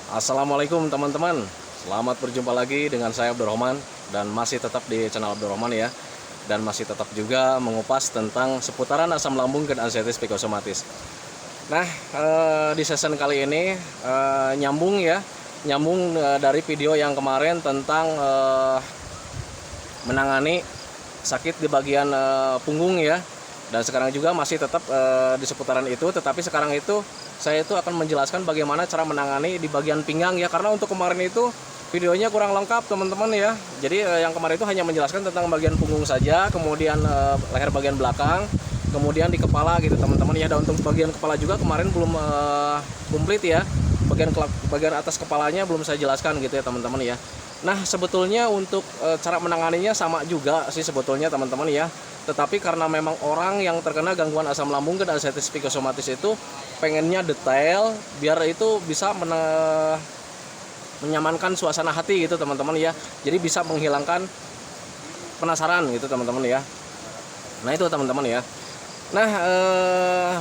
Assalamualaikum teman-teman. Selamat berjumpa lagi dengan saya Abdurrahman dan masih tetap di channel Abdurrahman ya. Dan masih tetap juga mengupas tentang seputaran asam lambung dan anxiety psikosomatis. Nah, di season kali ini nyambung dari video yang kemarin tentang menangani sakit di bagian punggung ya. Dan sekarang juga masih tetap di seputaran itu, tetapi sekarang itu saya itu akan menjelaskan bagaimana cara menangani di bagian pinggang ya, karena untuk kemarin itu videonya kurang lengkap teman-teman ya. Jadi yang kemarin itu hanya menjelaskan tentang bagian punggung saja, kemudian leher bagian belakang, kemudian di kepala gitu teman-teman ya. Dan untuk bagian kepala juga kemarin belum komplit ya. Bagian atas kepalanya belum saya jelaskan gitu ya teman-teman ya. Nah, sebetulnya untuk cara menanganinya sama juga sih sebetulnya teman-teman ya. Tetapi karena memang orang yang terkena gangguan asam lambung dan anxiety psikosomatis itu pengennya detail biar itu bisa menyamankan suasana hati gitu teman-teman ya. Jadi bisa menghilangkan penasaran gitu teman-teman ya. Nah, itu teman-teman ya. Nah,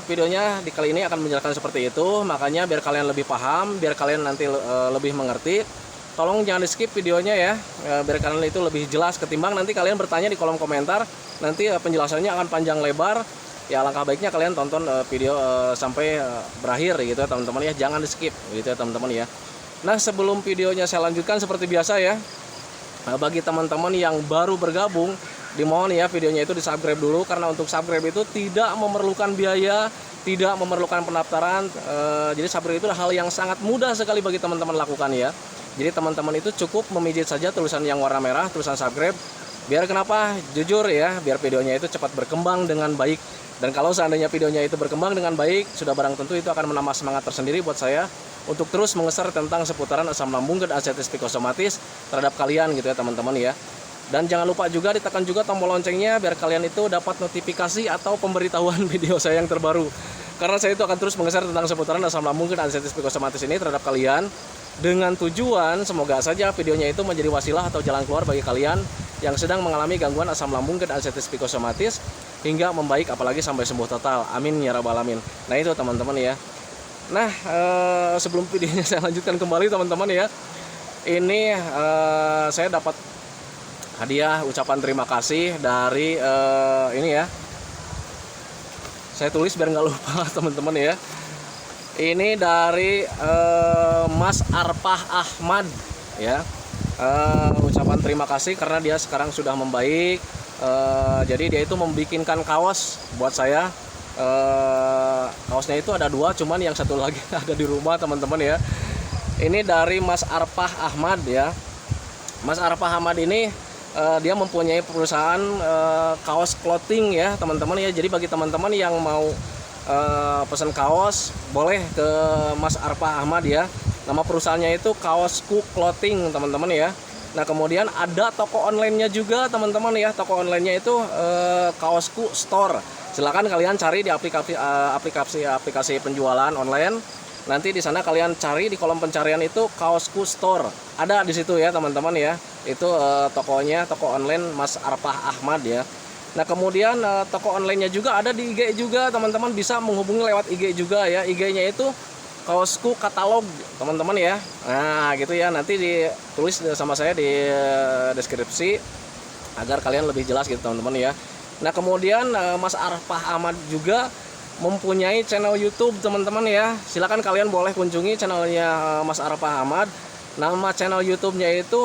videonya di kali ini akan menjelaskan seperti itu. Makanya biar kalian lebih paham, biar kalian nanti lebih mengerti, tolong jangan di skip videonya ya, biar kalian itu lebih jelas ketimbang nanti kalian bertanya di kolom komentar. Nanti penjelasannya akan panjang lebar. Ya, alangkah baiknya kalian tonton video sampai berakhir gitu ya teman-teman ya. Jangan di skip gitu ya teman-teman ya. Nah, sebelum videonya saya lanjutkan seperti biasa ya, bagi teman-teman yang baru bergabung, dimohon ya videonya itu di subscribe dulu, karena untuk subscribe itu tidak memerlukan biaya, tidak memerlukan pendaftaran. Jadi subscribe itu hal yang sangat mudah sekali bagi teman-teman lakukan ya. Jadi teman-teman itu cukup memijit saja tulisan yang warna merah, tulisan subscribe. Biar kenapa? Jujur ya, biar videonya itu cepat berkembang dengan baik. Dan kalau seandainya videonya itu berkembang dengan baik, sudah barang tentu itu akan menambah semangat tersendiri buat saya untuk terus mengeser tentang seputaran asam lambung dan anxiety psikosomatis terhadap kalian gitu ya teman-teman ya. Dan jangan lupa juga ditekan juga tombol loncengnya biar kalian itu dapat notifikasi atau pemberitahuan video saya yang terbaru. Karena saya itu akan terus mengeser tentang seputaran asam lambung dan anxiety psikosomatis ini terhadap kalian, dengan tujuan semoga saja videonya itu menjadi wasilah atau jalan keluar bagi kalian yang sedang mengalami gangguan asam lambung dan anxiety psikosomatis hingga membaik, apalagi sampai sembuh total. Amin ya rabbal alamin. Nah, itu teman-teman ya. Nah, sebelum videonya saya lanjutkan kembali teman-teman ya, ini saya dapat hadiah ucapan terima kasih dari ini ya. Saya tulis biar nggak lupa teman-teman ya. Ini dari Mas Arpah Ahmad ya. Ucapan terima kasih karena dia sekarang sudah membaik. Jadi dia itu membikinkan kaos buat saya. Kaosnya itu ada 2, cuman yang satu lagi ada di rumah teman-teman ya. Ini dari Mas Arpah Ahmad ya. Mas Arpah Ahmad ini dia mempunyai perusahaan kaos clothing ya teman-teman ya. Jadi bagi teman-teman yang mau pesan kaos boleh ke Mas Arpah Ahmad ya. Nama perusahaannya itu Kaosku Clothing teman-teman ya. Nah, kemudian ada toko online-nya juga teman-teman ya. Toko online-nya itu Kaosku Store. Silakan kalian cari di aplikasi penjualan online. Nanti di sana kalian cari di kolom pencarian itu Kaosku Store. Ada di situ ya teman-teman ya. Itu tokonya, toko online Mas Arpah Ahmad ya. Nah, kemudian toko online-nya juga ada di IG juga teman-teman, bisa menghubungi lewat IG juga ya. IG-nya itu Kaosku Katalog teman-teman ya. Nah, gitu ya, nanti ditulis sama saya di deskripsi agar kalian lebih jelas gitu teman-teman ya. Nah, kemudian Mas Arpah Ahmad juga mempunyai channel YouTube teman-teman ya. Silakan kalian boleh kunjungi channelnya Mas Arpah Ahmad. Nama channel YouTube-nya itu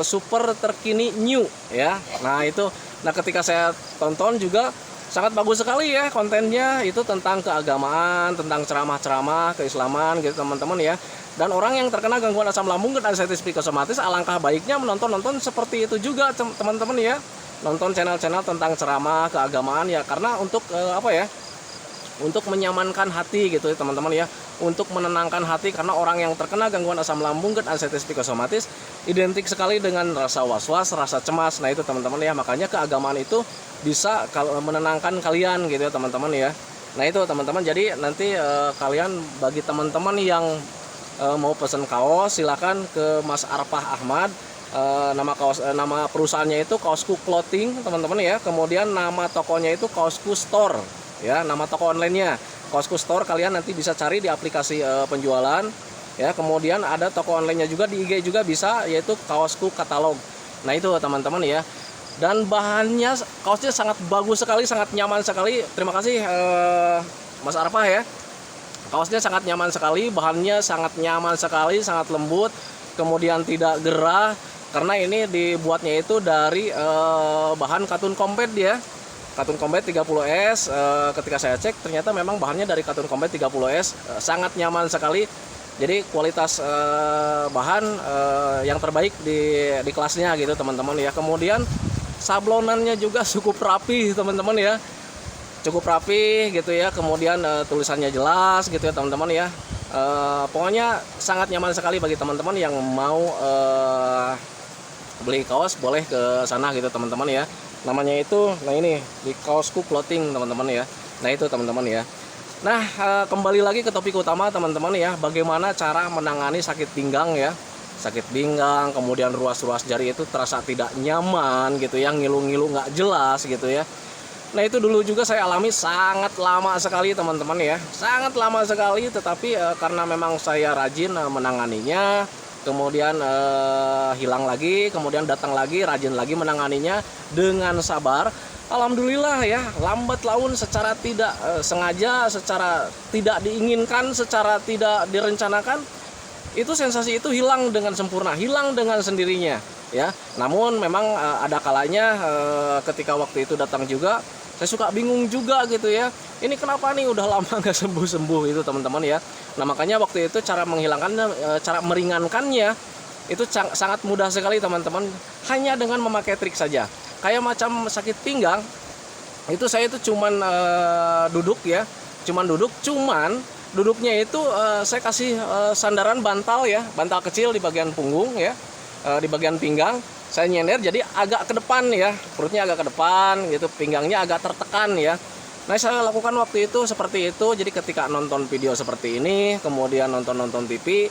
Super Terkini New ya. Nah, itu. Nah, ketika saya tonton juga sangat bagus sekali ya kontennya, itu tentang keagamaan, tentang ceramah-ceramah keislaman gitu teman-teman ya. Dan orang yang terkena gangguan asam lambung dan anxiety psikosomatis alangkah baiknya menonton seperti itu juga teman-teman ya. Nonton channel-channel tentang ceramah keagamaan ya, karena untuk untuk menyamankan hati gitu ya teman-teman ya, untuk menenangkan hati, karena orang yang terkena gangguan asam lambung dan anxiety psikosomatis identik sekali dengan rasa was-was, rasa cemas. Nah, itu teman-teman ya, makanya keagamaan itu bisa menenangkan kalian gitu ya teman-teman ya. Nah, itu teman-teman, jadi nanti kalian bagi teman-teman yang mau pesen kaos silakan ke Mas Arpah Ahmad. Nama perusahaannya itu Kaosku Clothing teman-teman ya. Kemudian nama tokonya itu Kaosku Store ya, nama toko online-nya Kaosku Store. Kalian nanti bisa cari di aplikasi penjualan ya. Kemudian ada toko online-nya juga, di IG juga bisa, yaitu Kaosku Katalog. Nah itu teman-teman ya. Dan bahannya, kaosnya sangat bagus sekali, sangat nyaman sekali. Terima kasih Mas Arfah ya. Kaosnya sangat nyaman sekali, bahannya sangat nyaman sekali, sangat lembut, kemudian tidak gerah. Karena ini dibuatnya itu dari bahan katun kompet ya. Katun kompet 30S, ketika saya cek ternyata memang bahannya dari katun kompet 30S, sangat nyaman sekali. Jadi kualitas bahan yang terbaik di kelasnya gitu teman-teman ya. Kemudian sablonannya juga cukup rapi teman-teman ya, cukup rapi gitu ya. Kemudian tulisannya jelas gitu ya teman-teman ya. Pokoknya sangat nyaman sekali bagi teman-teman yang mau beli kaos, boleh ke sana gitu teman-teman ya. Namanya itu, nah ini di Kaosku Clothing teman-teman ya. Nah itu teman-teman ya. Nah kembali lagi ke topik utama teman-teman ya, bagaimana cara menangani sakit pinggang ya. Sakit pinggang, kemudian ruas-ruas jari itu terasa tidak nyaman gitu ya, ngilu-ngilu nggak jelas gitu ya. Nah itu dulu juga saya alami sangat lama sekali teman-teman ya, sangat lama sekali. Tetapi karena memang saya rajin menanganinya, kemudian hilang lagi, kemudian datang lagi, rajin lagi menanganinya dengan sabar. Alhamdulillah ya, lambat laun secara tidak sengaja, secara tidak diinginkan, secara tidak direncanakan, itu sensasi itu hilang dengan sempurna, hilang dengan sendirinya ya. Namun memang ada kalanya ketika waktu itu datang juga, saya suka bingung juga gitu ya. Ini kenapa nih udah lama nggak sembuh-sembuh itu teman-teman ya. Nah makanya waktu itu cara menghilangkannya, cara meringankannya itu sangat mudah sekali teman-teman. Hanya dengan memakai trik saja. Kayak macam sakit pinggang, itu saya itu cuman duduk ya, cuman duduknya itu saya kasih sandaran bantal ya, bantal kecil di bagian punggung ya, di bagian pinggang. Saya nyender jadi agak ke depan ya, perutnya agak ke depan gitu, pinggangnya agak tertekan ya. Nah saya lakukan waktu itu seperti itu. Jadi ketika nonton video seperti ini, kemudian nonton TV,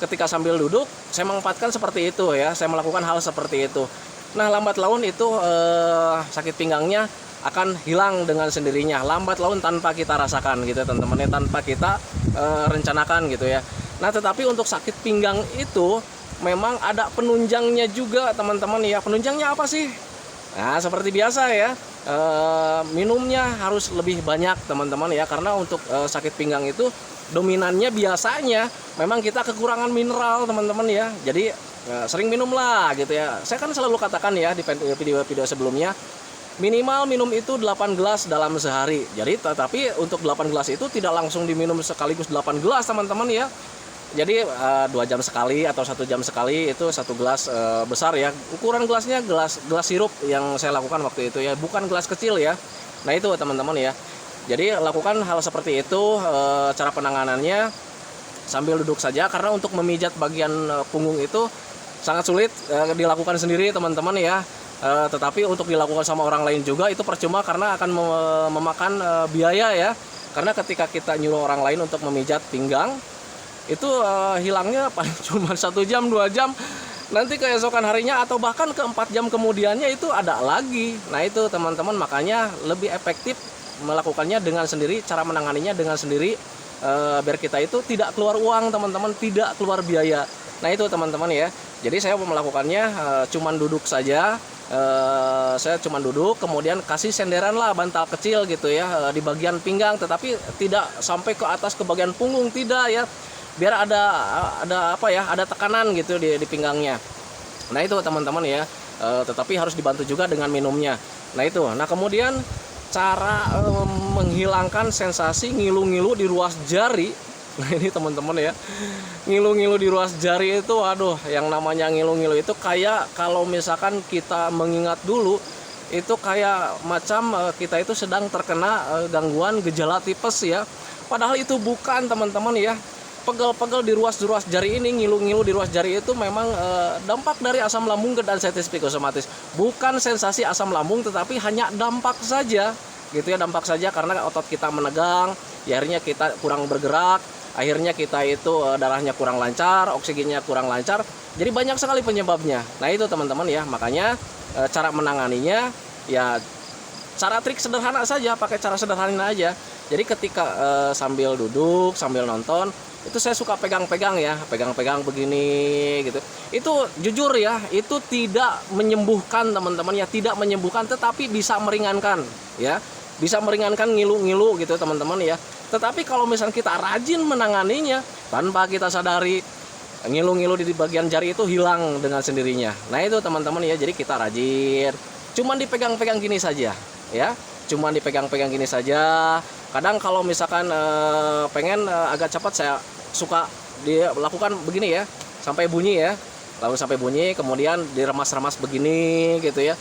ketika sambil duduk saya manfaatkan seperti itu ya, saya melakukan hal seperti itu. Nah lambat laun itu sakit pinggangnya akan hilang dengan sendirinya, lambat laun tanpa kita rasakan gitu teman-teman ya, tanpa kita rencanakan gitu ya. Nah tetapi untuk sakit pinggang itu memang ada penunjangnya juga teman-teman ya. Penunjangnya apa sih? Nah seperti biasa ya, minumnya harus lebih banyak teman-teman ya. Karena untuk sakit pinggang itu dominannya biasanya memang kita kekurangan mineral teman-teman ya. Jadi sering minum lah gitu ya. Saya kan selalu katakan ya di video-video sebelumnya, minimal minum itu 8 gelas dalam sehari. Jadi tetapi untuk 8 gelas itu tidak langsung diminum sekaligus 8 gelas teman-teman ya. Jadi 2 jam sekali atau 1 jam sekali itu 1 gelas besar ya. Ukuran gelasnya gelas sirup yang saya lakukan waktu itu ya, bukan gelas kecil ya. Nah itu teman-teman ya. Jadi lakukan hal seperti itu. Cara penanganannya sambil duduk saja, karena untuk memijat bagian punggung itu sangat sulit dilakukan sendiri teman-teman ya. Tetapi untuk dilakukan sama orang lain juga itu percuma, karena akan memakan biaya ya. Karena ketika kita nyuruh orang lain untuk memijat pinggang, itu hilangnya paling cuma 1 jam 2 jam, nanti keesokan harinya atau bahkan ke 4 jam kemudiannya itu ada lagi. Nah itu teman-teman, makanya lebih efektif melakukannya dengan sendiri, cara menanganinya dengan sendiri, biar kita itu tidak keluar uang teman-teman, tidak keluar biaya. Nah itu teman-teman ya. Jadi saya melakukannya cuman duduk saja. Saya cuman duduk, kemudian kasih senderan lah bantal kecil gitu ya di bagian pinggang, tetapi tidak sampai ke atas ke bagian punggung, tidak ya. Biar ada apa ya, ada tekanan gitu di pinggangnya. Nah itu teman-teman ya. Tetapi harus dibantu juga dengan minumnya. Nah itu. Nah kemudian cara menghilangkan sensasi ngilu-ngilu di ruas jari. Nah ini teman-teman ya, ngilu-ngilu di ruas jari itu, aduh, yang namanya ngilu-ngilu itu kayak kalau misalkan kita mengingat dulu, itu kayak macam kita itu sedang terkena gangguan gejala tipes ya. Padahal itu bukan teman-teman ya. Pegel-pegel di ruas jari ini, ngilu-ngilu di ruas jari itu memang dampak dari asam lambung dan situs psikosomatis. Bukan sensasi asam lambung, tetapi hanya dampak saja gitu ya, dampak saja karena otot kita menegang, ya akhirnya kita kurang bergerak, akhirnya kita itu darahnya kurang lancar, oksigennya kurang lancar. Jadi banyak sekali penyebabnya. Nah itu teman-teman ya, makanya cara menanganinya ya cara trik sederhana saja, pakai cara sederhana aja. Jadi ketika sambil duduk, sambil nonton, itu saya suka pegang-pegang ya, pegang-pegang begini gitu. Itu jujur ya, itu tidak menyembuhkan teman-teman ya, tidak menyembuhkan, tetapi bisa meringankan ya, bisa meringankan ngilu-ngilu gitu teman-teman ya. Tetapi kalau misalnya kita rajin menanganinya tanpa kita sadari, ngilu-ngilu di bagian jari itu hilang dengan sendirinya. Nah itu teman-teman ya, jadi kita rajin, cuman dipegang-pegang gini saja ya, cuman dipegang-pegang gini saja. Kadang kalau misalkan pengen agak cepat, saya suka dia lakukan begini ya, sampai bunyi ya, lalu sampai bunyi, kemudian diremas-remas begini gitu ya.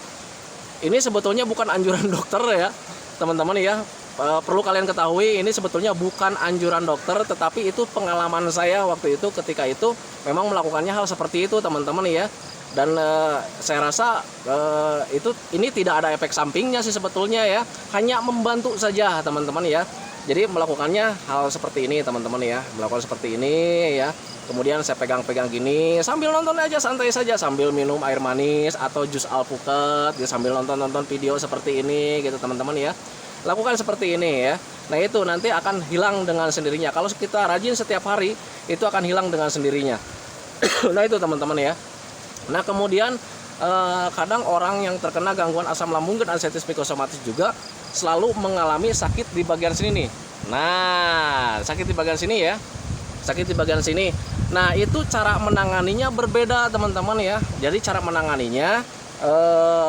Ini sebetulnya bukan anjuran dokter ya teman-teman ya. Perlu kalian ketahui, ini sebetulnya bukan anjuran dokter, tetapi itu pengalaman saya waktu itu, ketika itu memang melakukannya hal seperti itu teman-teman ya. Dan saya rasa ini tidak ada efek sampingnya sih sebetulnya ya, hanya membantu saja teman-teman ya. Jadi melakukannya hal seperti ini teman-teman ya, melakukan seperti ini ya. Kemudian saya pegang-pegang gini sambil nonton aja, santai saja, sambil minum air manis atau jus alpukat gitu, sambil nonton video seperti ini gitu teman-teman ya. Lakukan seperti ini ya. Nah itu nanti akan hilang dengan sendirinya. Kalau kita rajin setiap hari, itu akan hilang dengan sendirinya. Nah itu teman-teman ya. Nah kemudian kadang orang yang terkena gangguan asam lambung dan artritis psikosomatis juga selalu mengalami sakit di bagian sini nih. Nah sakit di bagian sini ya, sakit di bagian sini. Nah itu cara menanganinya berbeda teman-teman ya. Jadi cara menanganinya,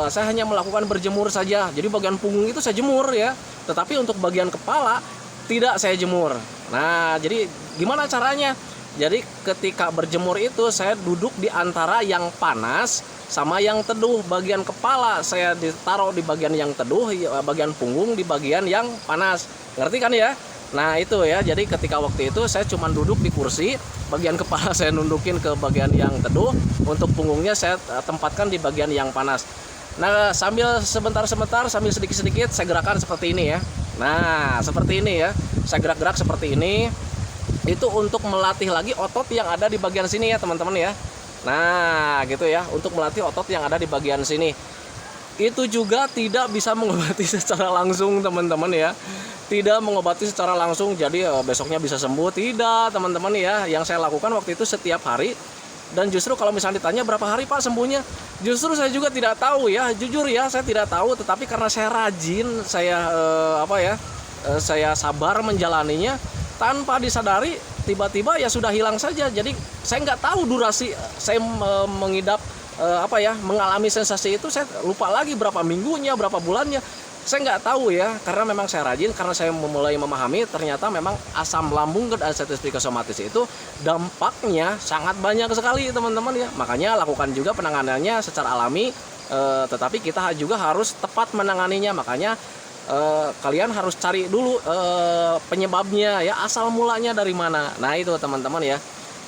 saya hanya melakukan berjemur saja. Jadi bagian punggung itu saya jemur ya, tetapi untuk bagian kepala tidak saya jemur. Nah jadi gimana caranya? Jadi ketika berjemur itu saya duduk di antara yang panas sama yang teduh. Bagian kepala saya ditaruh di bagian yang teduh, bagian punggung di bagian yang panas. Ngerti kan ya? Nah itu ya, jadi ketika waktu itu saya cuma duduk di kursi, bagian kepala saya nundukin ke bagian yang teduh, untuk punggungnya saya tempatkan di bagian yang panas. Nah sambil sebentar-sebentar, sambil sedikit-sedikit saya gerakan seperti ini ya. Nah seperti ini ya, saya gerak-gerak seperti ini. Itu untuk melatih lagi otot yang ada di bagian sini ya teman-teman ya. Nah gitu ya, untuk melatih otot yang ada di bagian sini. Itu juga tidak bisa mengobati secara langsung teman-teman ya, tidak mengobati secara langsung jadi besoknya bisa sembuh, tidak teman-teman ya. Yang saya lakukan waktu itu setiap hari, dan justru kalau misalnya ditanya berapa hari Pak sembuhnya, justru saya juga tidak tahu ya, jujur ya saya tidak tahu. Tetapi karena saya rajin, saya saya sabar menjalaninya, tanpa disadari tiba-tiba ya sudah hilang saja. Jadi saya nggak tahu durasi saya mengidap mengalami sensasi itu, saya lupa lagi berapa minggunya, berapa bulannya, saya nggak tahu ya. Karena memang saya rajin, karena saya mulai memahami ternyata memang asam lambung dan artritis psikosomatis itu dampaknya sangat banyak sekali teman-teman ya. Makanya lakukan juga penanganannya secara alami, tetapi kita juga harus tepat menanganinya. Makanya kalian harus cari dulu penyebabnya ya, asal mulanya dari mana. Nah itu teman-teman ya.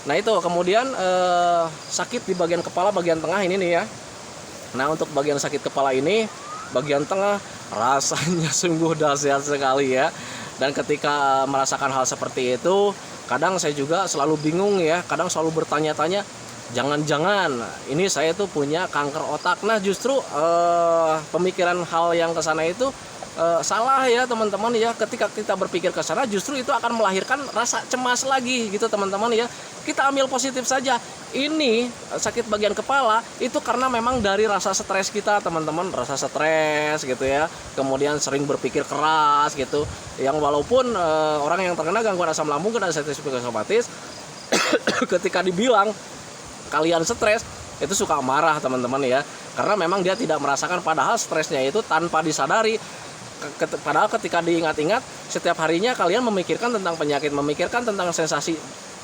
Nah itu kemudian sakit di bagian kepala bagian tengah ini nih ya. Nah untuk bagian sakit kepala ini bagian tengah rasanya sungguh dahsyat sekali ya. Dan ketika merasakan hal seperti itu, kadang saya juga selalu bingung ya, kadang selalu bertanya-tanya, jangan-jangan ini saya tuh punya kanker otak. Nah justru pemikiran hal yang kesana itu salah ya teman-teman ya. Ketika kita berpikir ke sana, justru itu akan melahirkan rasa cemas lagi gitu teman-teman ya. Kita ambil positif saja, ini sakit bagian kepala itu karena memang dari rasa stres kita teman-teman, rasa stres gitu ya, kemudian sering berpikir keras gitu, yang walaupun orang yang terkena gangguan asam lambung dan artritis psikosomatis ketika dibilang kalian stres itu suka marah teman-teman ya, karena memang dia tidak merasakan, padahal stresnya itu tanpa disadari. Padahal ketika diingat-ingat setiap harinya kalian memikirkan tentang penyakit, memikirkan tentang sensasi.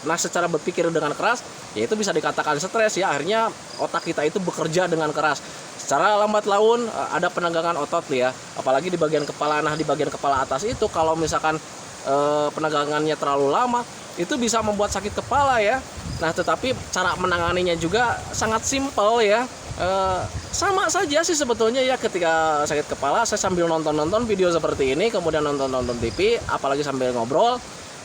Nah secara berpikir dengan keras, ya itu bisa dikatakan stres ya. Akhirnya otak kita itu bekerja dengan keras. Secara lambat laun ada penegangan otot ya, apalagi di bagian kepala. Nah di bagian kepala atas itu kalau misalkan penegangannya terlalu lama, itu bisa membuat sakit kepala ya. Nah tetapi cara menanganinya juga sangat simpel ya. Sama saja sih sebetulnya ya. Ketika sakit kepala saya sambil nonton video seperti ini, kemudian nonton TV, apalagi sambil ngobrol,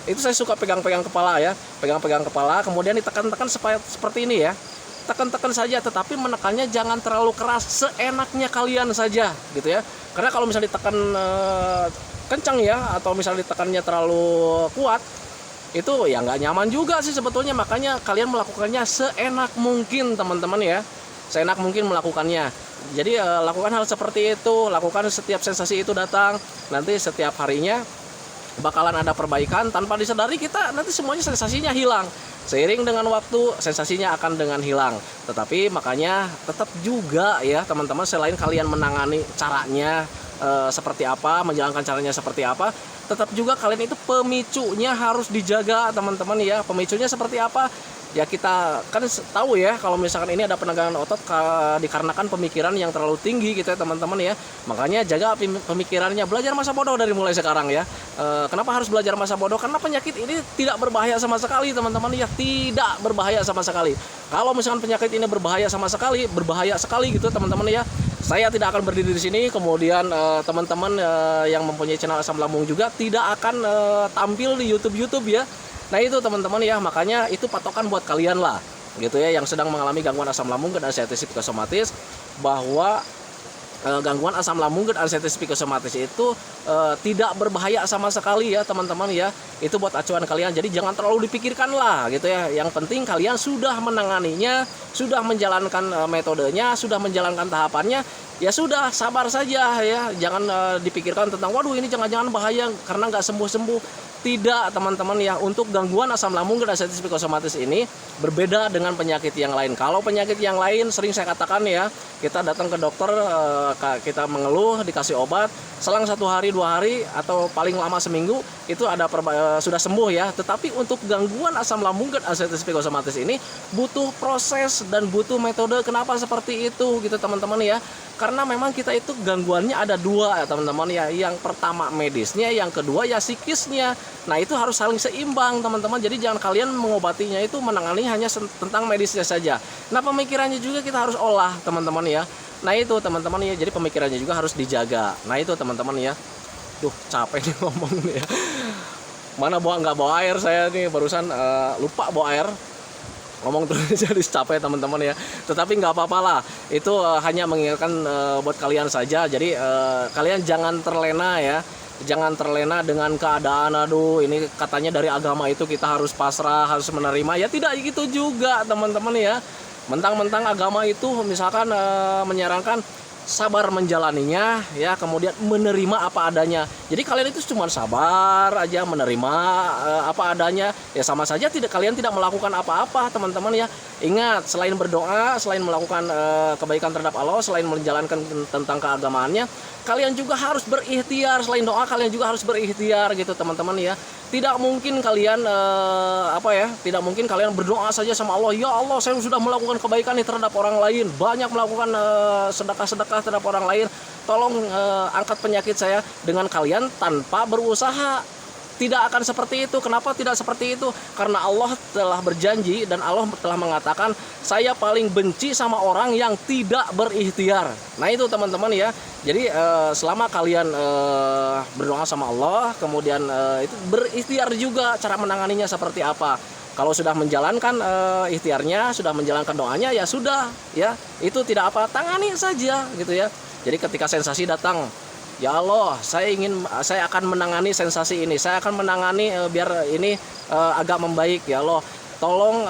itu saya suka pegang-pegang kepala ya, pegang-pegang kepala, kemudian ditekan-tekan seperti ini ya, tekan-tekan saja, tetapi menekannya jangan terlalu keras, seenaknya kalian saja gitu ya. Karena kalau misalnya ditekan kencang ya, atau misalnya ditekannya terlalu kuat, itu ya nggak nyaman juga sih sebetulnya. Makanya kalian melakukannya seenak mungkin teman-teman ya, seenak mungkin melakukannya. Jadi lakukan hal seperti itu, lakukan setiap sensasi itu datang, nanti setiap harinya bakalan ada perbaikan. Tanpa disadari kita nanti semuanya sensasinya hilang. Seiring dengan waktu sensasinya akan dengan hilang. Tetapi makanya tetap juga ya teman-teman, selain kalian menangani caranya seperti apa, menjalankan caranya seperti apa, tetap juga kalian itu pemicunya harus dijaga teman-teman ya. Pemicunya seperti apa? Ya kita kan tahu ya, kalau misalkan ini ada penegangan otot dikarenakan pemikiran yang terlalu tinggi gitu ya teman-teman ya. Makanya jaga pemikirannya, belajar masa bodoh dari mulai sekarang ya. Kenapa harus belajar masa bodoh? Karena penyakit ini tidak berbahaya sama sekali teman-teman ya, tidak berbahaya sama sekali. Kalau misalkan penyakit ini berbahaya sekali gitu teman-teman ya, saya tidak akan berdiri di sini. Kemudian teman-teman yang mempunyai channel asam lambung juga tidak akan tampil di YouTube ya. Nah itu teman-teman ya, makanya itu patokan buat kalian lah gitu ya, yang sedang mengalami gangguan asam lambung dan anxiety psikosomatis, bahwa gangguan asam lambung dan anxiety psikosomatis itu tidak berbahaya sama sekali ya teman-teman ya. Itu buat acuan kalian, jadi jangan terlalu dipikirkan lah gitu ya. Yang penting kalian sudah menanganinya, sudah menjalankan metodenya, sudah menjalankan tahapannya, ya sudah sabar saja ya. Jangan dipikirkan tentang waduh ini jangan-jangan bahaya karena nggak sembuh-sembuh. Tidak teman-teman ya, untuk gangguan asam lambung dan anxiety psikosomatis ini berbeda dengan penyakit yang lain. Kalau penyakit yang lain sering saya katakan ya, kita datang ke dokter, kita mengeluh, dikasih obat, selang 1 hari 2 hari atau paling lama seminggu itu sudah sembuh ya. Tetapi untuk gangguan asam lambung dan anxiety psikosomatis ini butuh proses dan butuh metode. Kenapa seperti itu gitu teman-teman ya? Karena memang kita itu gangguannya ada 2 ya teman-teman ya. Yang pertama medisnya, yang kedua ya psikisnya. Nah itu harus saling seimbang teman-teman. Jadi jangan kalian mengobatinya itu menangani hanya tentang medisnya saja. Nah pemikirannya juga kita harus olah teman-teman ya. Nah itu teman-teman ya, jadi pemikirannya juga harus dijaga. Nah itu teman-teman ya. Duh capek nih ngomong nih ya. Mana nggak bawa air saya nih barusan, lupa bawa air. Ngomong terus jadi capek teman-teman ya. Tetapi nggak apa-apa lah. Itu hanya mengingatkan buat kalian saja. Jadi kalian jangan terlena ya. Jangan terlena dengan keadaan, aduh ini katanya dari agama itu kita harus pasrah, harus menerima. Ya tidak gitu juga teman-teman ya. Mentang-mentang agama itu misalkan menyarankan sabar menjalaninya ya, kemudian menerima apa adanya. Jadi kalian itu cuma sabar aja, menerima apa adanya. Ya sama saja kalian tidak melakukan apa-apa teman-teman ya. Ingat, selain berdoa, selain melakukan kebaikan terhadap Allah, selain menjalankan tentang keagamaannya, kalian juga harus berikhtiar. Selain doa kalian juga harus berikhtiar gitu teman-teman ya. Tidak mungkin kalian tidak mungkin kalian berdoa saja sama Allah, ya Allah saya sudah melakukan kebaikan nih terhadap orang lain, banyak melakukan sedekah-sedekah terhadap orang lain, tolong angkat penyakit saya, dengan kalian tanpa berusaha. Tidak akan seperti itu. Kenapa tidak seperti itu? Karena Allah telah berjanji dan Allah telah mengatakan, saya paling benci sama orang yang tidak berikhtiar. Nah itu teman-teman ya. Jadi selama kalian berdoa sama Allah, kemudian itu berikhtiar juga cara menanganinya seperti apa. Kalau sudah menjalankan ikhtiarnya, sudah menjalankan doanya, ya sudah ya. Itu tidak apa, tangani saja gitu ya. Jadi ketika sensasi datang, ya Allah, saya akan menangani sensasi ini. Saya akan menangani biar ini agak membaik. Ya Allah, tolong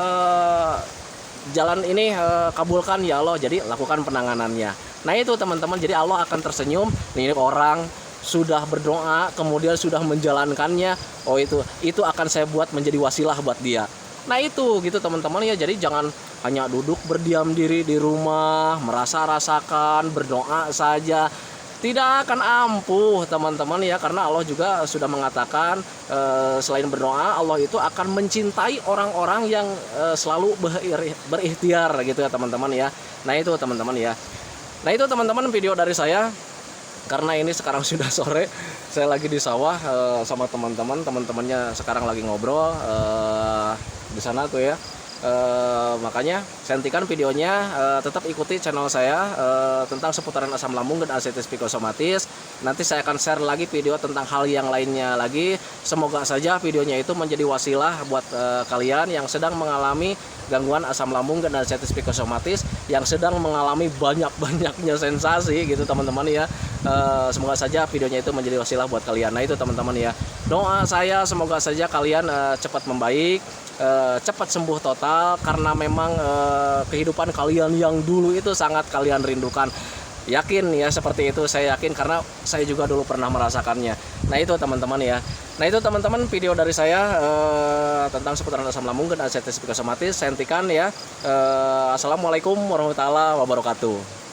jalan ini kabulkan ya Allah. Jadi lakukan penanganannya. Nah itu teman-teman. Jadi Allah akan tersenyum. Ini orang sudah berdoa, kemudian sudah menjalankannya. Oh itu akan saya buat menjadi wasilah buat dia. Nah itu gitu teman-teman ya. Jadi jangan hanya duduk berdiam diri di rumah, merasa-rasakan, berdoa saja. Tidak akan ampuh teman-teman ya, karena Allah juga sudah mengatakan selain berdoa, Allah itu akan mencintai orang-orang yang selalu berikhtiar gitu ya teman-teman ya. Nah itu teman-teman ya. Nah itu teman-teman video dari saya. Karena ini sekarang sudah sore, saya lagi di sawah sama teman-temannya sekarang lagi ngobrol di sana tuh ya. Makanya saya hentikan videonya, tetap ikuti channel saya tentang seputaran asam lambung dan anxiety psikosomatis. Nanti saya akan share lagi video tentang hal yang lainnya lagi. Semoga saja videonya itu menjadi wasilah buat kalian yang sedang mengalami gangguan asam lambung dan anxiety psikosomatis, yang sedang mengalami banyak-banyaknya sensasi gitu teman-teman ya. semoga saja videonya itu menjadi wasilah buat kalian. Nah itu teman-teman ya, doa saya semoga saja kalian cepat membaik, cepat sembuh total, karena memang kehidupan kalian yang dulu itu sangat kalian rindukan. Yakin ya seperti itu, saya yakin karena saya juga dulu pernah merasakannya. Nah itu teman-teman ya. Nah itu teman-teman video dari saya tentang seputaran asam lambung dan asam psikosomatis. Saya hentikan ya. Assalamualaikum warahmatullahi wabarakatuh.